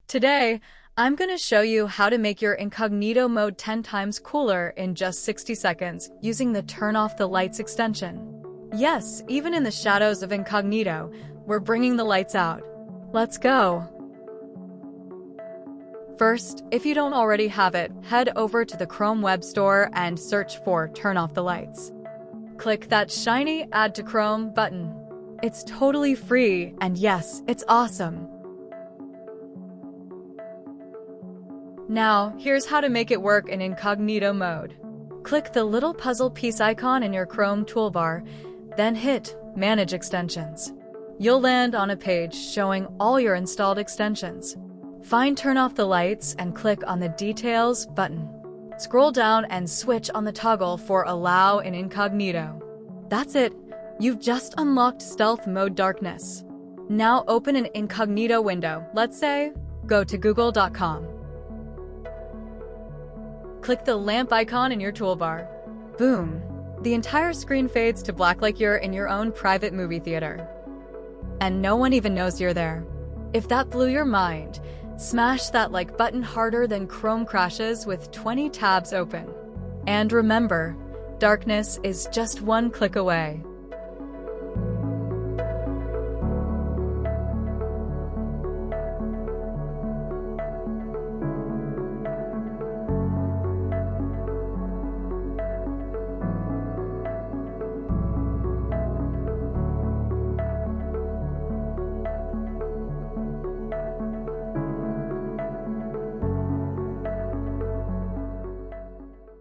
Today, I'm going to show you how to make your incognito mode 10 times cooler in just 60 seconds using the Turn Off the Lights extension. Yes, even in the shadows of incognito, we're bringing the lights out. Let's go! First, if you don't already have it, head over to the Chrome Web Store and search for Turn Off the Lights. Click that shiny Add to Chrome button. It's totally free, and yes, it's awesome. Now, here's how to make it work in incognito mode. Click the little puzzle piece icon in your Chrome toolbar, then hit Manage Extensions. You'll land on a page showing all your installed extensions. Find Turn Off the Lights and click on the Details button. Scroll down and switch on the toggle for Allow in Incognito. That's it. You've just unlocked Stealth Mode Darkness. Now open an incognito window. Let's say, go to google.com. Click the lamp icon in your toolbar. Boom! The entire screen fades to black like you're in your own private movie theater. And no one even knows you're there. If that blew your mind, smash that like button harder than Chrome crashes with 20 tabs open. And remember, darkness is just one click away.